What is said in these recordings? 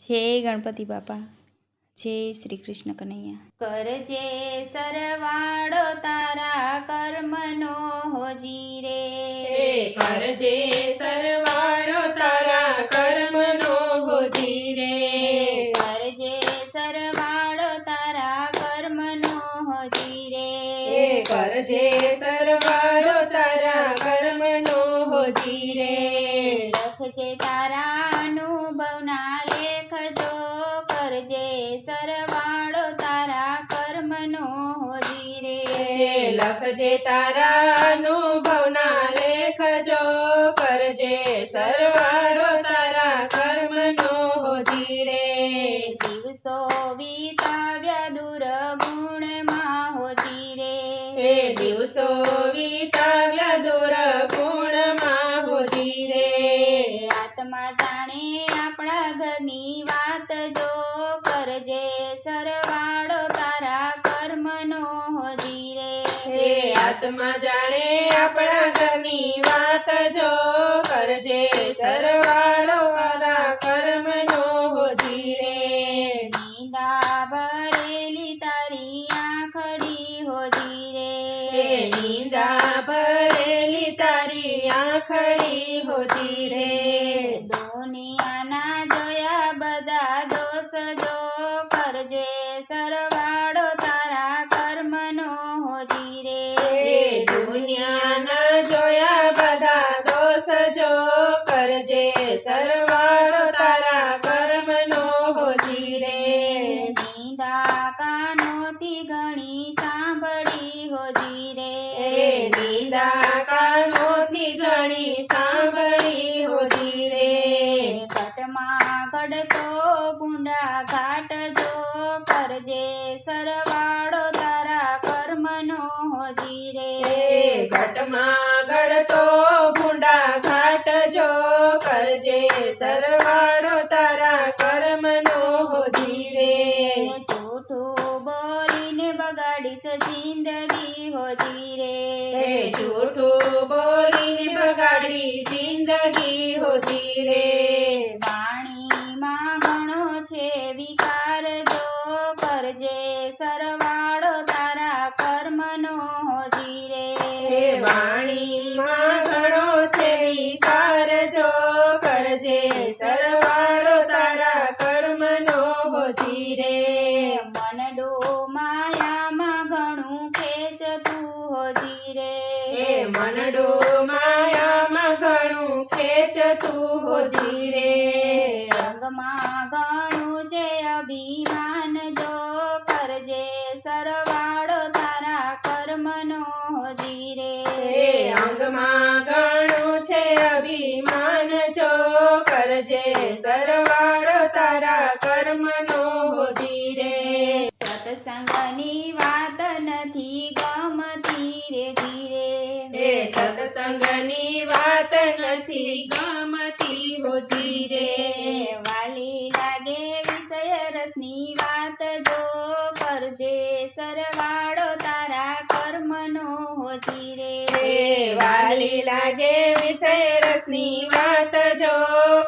જય ગણપતિ બાપા, જય શ્રી કૃષ્ણ કનૈયા। કરજે સરવાળો તારા કર્મનો હોજી રે, કરજે સરવાળો તારા કર્મનો હોજી રે, કરજે સરવાળો તારા કર્મનો હોજી રે, કરજે સરવાળો તારા કર્મનો હોજી રે, લખજે તારા અનુભવના લેખ જો, કરજે સરવાળો તારા કર્મનો હોજી રે, લખજે તારા અનુભવના લેખ જો, કરજે સરવાળો તારા કર્મનો હોજી રે, દિવસો વિતાવ્યા દુર્ગુણમાં હોજી રે, દિવસો વિતાવ્યા દુર્ગુણમાં હોજી રે, આત્મા જાણે આપણા ઘરની વાત જો, કરજે સરવાળો તારા કર્મનો હોજી રે, આત્મા જાણે આપણા ઘરની વાત જો, કરજે સરવાળો તારા કર્મનો હોજી રે, નિંદા ભરેલી તારી આંખડી હોજી રે, નિંદા ભરેલી તારી આંખડી હોજી રે, દુનિયાના જોયા બધા દોષ જો, કરજે સરવાળો તારા કર્મનો હોજી રે, દુનિયાના જોયા બધા દોષ જો, કરજે સરવાળો તારા કર્મનો હોજી રે, નિંદા કાનોથી ઘણી સાંભળી હોજી રે, નિંદા કાનોથી ઘણી સાંભળી હોજી રે, ઘટમાં ઘડતો ગુંડા ઘાટ જો, કરજે સરવાળો તારા કર્મનો હોજી રે, ઘટમાં ઘડતો ભૂંડા ઘાટ જો, કરજે સરવાળો તારા કર્મનો હોજી રે, જૂઠું બોલીને બગાડીશ જિંદગી હોજી રે, જૂઠું બોલીને બગાડી જિંદગી હોજી રે, વાણીમાં ઘણો છે વિકાર જો, કરજે સરવાળો તારા કર્મનો હોજી રે, વાણીમાં ઘણો છે વિકાર જો, કરજે સરવાળો તારા કર્મનો હોજી રે, મનડું માયામાં ઘણું ખેંચતું હોજી રે, મનડું માયામાં ઘણું ખેંચતું હોજી રે, અંગમાં ઘણું છે અભિમાન જો, કરજે સરવાળો તારા કર્મનો હોજી રે, અંગમાં ઘણું છે અભિમાન જો, કરજે સરવાળો તારા કર્મનો હોજી રે, સત્સંગની વાત નથી ગમતી રે ધીરે, સત્સંગની વાત નથી ગમતી હોજી રે, વાલી લાગે વિષય રસની વાત જો, કરજે સરવાળો તારા કર્મનો હોજી રે, વાલી લાગે વિષય રસની વાત જો,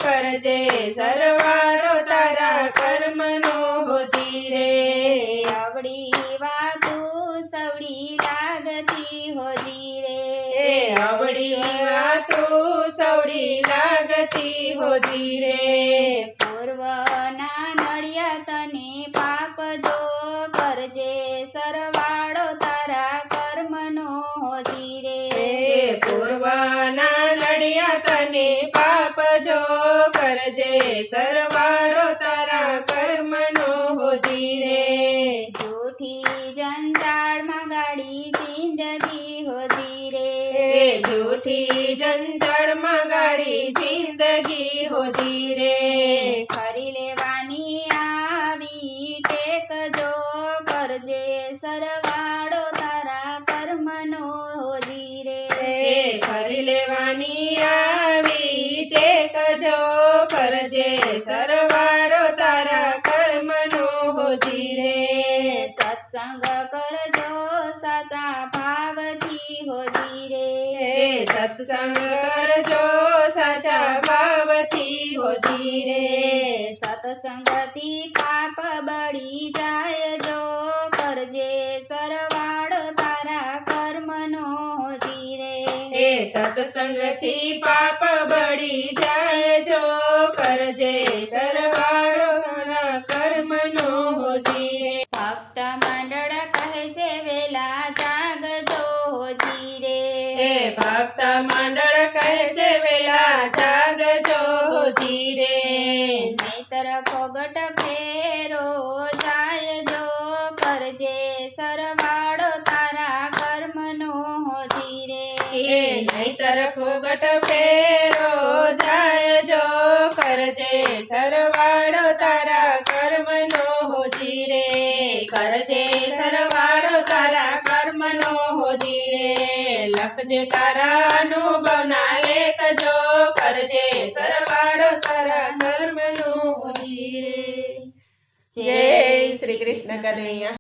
કરજે સરવાળો તારા કર્મનો હોજી રે, અવળી વાતું સવડી લાગતી હોજી રે, અવળી વાતું સવડી લાગતી હોજી રે, પૂર્વના નડિયા તને પાપ જો, કરજે સરવાળો તારા કર્મનો હોજી રે, પૂર્વના નડિયા તને પાપ જો, કરજે સરવાળો તારા કર્મનો હોજી રે, જૂઠી જંજાળમાં ગાડી જિંદગી હોજી રે, જૂઠી જંજાળમાં ગાડી જિંદગી હોજી રે, ખરી લેવાની આવી ટેક જો, કરજે સરવાળો તારા કર્મનો હોજી રે, ખરી લેવાની આવી ટેક જો, કરજે સરવાળો તારા કર્મનો હોજી રે, સત્સંગ કરજો સદા ભાવથી હોજી રે, સત્સંગ સત્સંગથી પાપ બળી જાય જો કરજે સરવાળો તારા કર્મનો જીરે હે સત્સંગથી પાપ બળી જાય જો કરજે સરવાળો તારા કર્મનો જીરે ભક્ત મંડળ કહે છે વેલા જાગજો જીરે હે ભક્ત મંડળ કહે છે વેલા જાગજો જીરે નહીતર ફોગટ ફેરો જાય જો કરજે સરવાળો તારા કર્મનો જીરે હે નહીતર ફોગટ ફેરો જાય જો કરજે સરવાળો તારા કર્મનો જીરે કરજે સરવાળો તારા કર્મનો જીરે લખજે તારા અનુભવના લેખ જો કરજે સરવાળો તારા કર્મનો જીરે જય શ્રી કૃષ્ણ કનૈયા